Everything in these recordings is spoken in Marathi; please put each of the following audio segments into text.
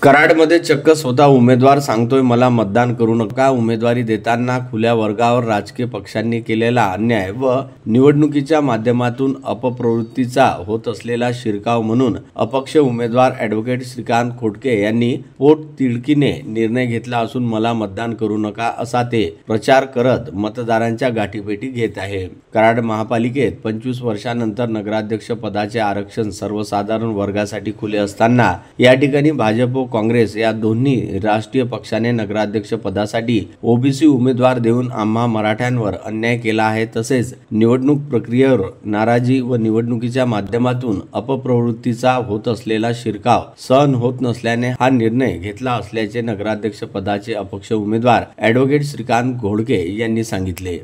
कराडमध्ये चक्क स्वतः उमेदवार सांगतोय मला मतदान करू नका। उमेदवारी देताना खुल्या वर्गावर राजकीय पक्षांनी केलेला अन्याय व निवडणुकीच्या माध्यमातून अपप्रवृत्तीचा होत असलेला शिरकाव म्हणून अपक्ष उमेदवार ॲडव्होकेट श्रीकांत खोडके यांनी पोटतिडकीने निर्णय घेतला असून मला मतदान करू नका असा ते प्रचार करत मतदारांच्या गाठीभेटी घेत आहे। कराड महापालिकेत 25 वर्षांनंतर नगराध्यक्ष पदाचे आरक्षण सर्वसाधारण वर्गासाठी खुले असताना या ठिकाणी भाजप काँग्रेस या दोन्ही राष्ट्रीय पक्षाने नगराध्यक्ष पदासाठी ओबीसी उमेदवार देऊन आम्हा मराठ्यांवर अन्याय केला आहे। तसेच निवडणूक प्रक्रियेवर नाराजी व निवडणुकीच्या माध्यमातून अपप्रवृत्तीचा होत असलेला शिरकाव सहन होत नसल्याने हा निर्णय घेतला असल्याचे नगराध्यक्ष पदाचे अपक्ष उमेदवार ॲडव्होकेट श्रीकांत खोडके यांनी सांगितले।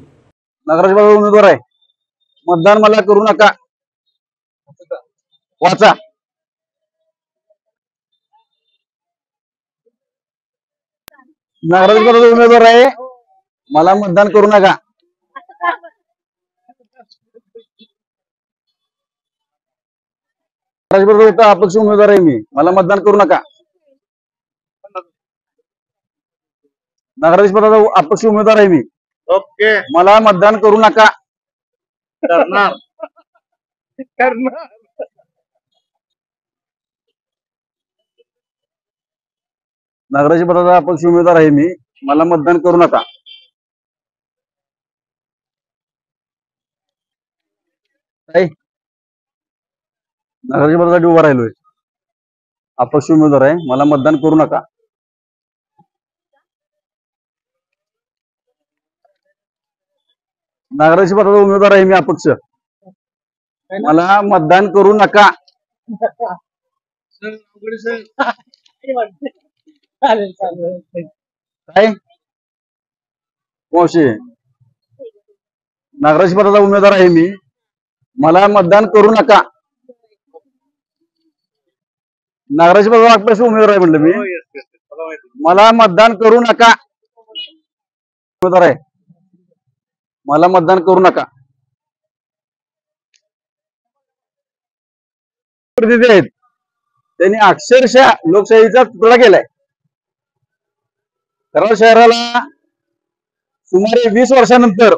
नगराध्यक्ष उमेदवार आहे, मतदान मला करू नका, वाचा। नगराध्यक्ष उमेदवार आहे, मला मतदान करू नका। अपक्ष उमेदवार आहे मी, मला मतदान करू नका। नगराध्यक्ष पदाचा अपक्ष उमेदवार आहे मी, ओके, मला मतदान करू नका। करणार नगराध्यक्ष पदाचा अपक्ष उमेदवार आहे मी, मला मतदान करू नका। नगराध्यक्ष पदासाठी उभा राहिलोय, अपक्ष उमेदवार आहे, मला मतदान करू नका। नगराध्यक्ष पदाचा उमेदवार आहे मी अपक्ष, मला मतदान करू नका। काय कोशी नगराध्यक्ष पदाचा उमेदवार आहे मी, मला मतदान करू नका। नगराध्यक्ष पदाचा अपक्ष उमेदवार आहे म्हणलं मी, मला मतदान करू नका। उमेदवार आहे, मला मतदान करू नका। आहेत त्यांनी अक्षरशः लोकशाहीचा तुकडा केलाय। कराड शहराला सुमारे 20 वर्षानंतर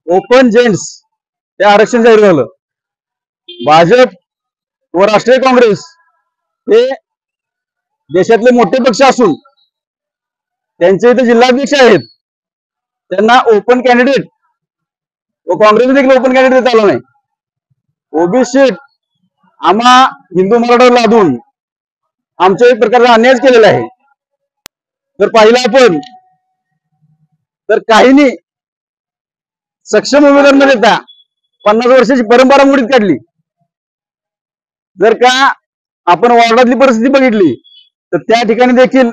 ओपन जेंट्स हे आरक्षण जाहीर झालं। भाजप व राष्ट्रीय काँग्रेस हे देशातले मोठे पक्ष असून त्यांचे इथे जिल्हाध्यक्ष आहेत, त्यांना ओपन कॅन्डिडेट व काँग्रेस देखील ओपन कॅन्डिडेट आला नाही। ओबीसी आम्हा हिंदू मराठा लादून आमच्या एक प्रकारचा अन्याय केलेला आहे। जर पाहिलं आपण तर काहींनी सक्षम उमेदवार न देता 50 वर्षाची परंपरा मोडीत काढली। जर का आपण वार्डातली परिस्थिती बघितली तर त्या ठिकाणी देखील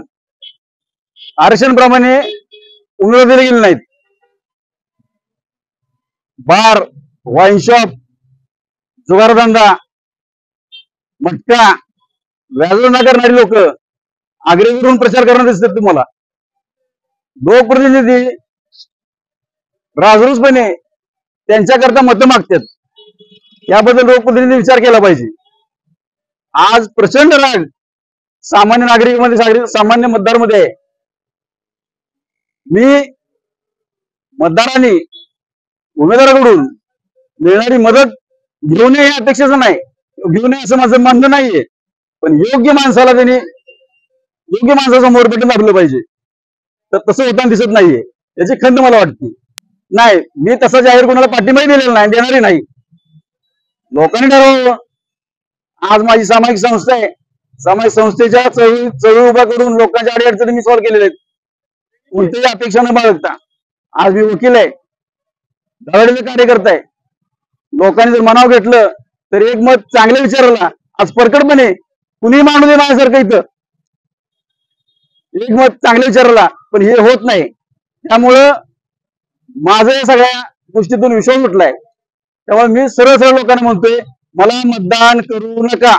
आरक्षणाप्रमाणे उमेदवार दिले गेले नाहीत। बार, वाईन शॉप, जुगारधंदा, मटका, व्याज न करणारी लोक आग्रेवरून प्रचार करणार दिसतात तुम्हाला। लोकप्रतिनिधी राजरोसपणे त्यांच्याकरता मतं मागतात, याबद्दल लोकप्रतिनिधी विचार केला पाहिजे। आज प्रचंड राग सामान्य नागरिकांमध्ये, सामान्य मतदारांमध्ये आहे। मी मतदारांनी उमेदवाराकडून मिळणारी मदत घेऊ नये या अपेक्षेचं नाही, घेऊ नये असं माझं म्हणणं नाहीये, पण योग्य माणसाला त्यांनी योग्य माणसासमोर बटन दाबलं पाहिजे। तर तसं होताना दिसत नाहीये, याची खंत मला वाटते। नाही, मी तसा जाहीर कोणाला पाठिंबाही दिलेला नाही, देणारही नाही। लोकांनी ठरवावं। आज माझी सामाजिक संस्था आहे, सामाजिक संस्थेच्या चळवळी उभा करून लोकांच्या अडीअडचणी मी सॉल्व्ह केलेल्या आहेत, कोणत्याही अपेक्षा न बाळगता। आज मी वकील आहे, धडाडीचे कार्यकर्ता आहे। लोकांनी जर मनाव घेतलं तर एक मत चांगल्या विचाराला आज परकडपणे कुणीही मानू दे माझ्यासारखं इथं एक मत चांगल्या विचाराला, पण हे होत नाही। त्यामुळं माझं या सगळ्या गोष्टीतून विश्वास उठलाय। त्यामुळे मी सरळ सरळ लोकांना म्हणतोय, मला मतदान करू नका।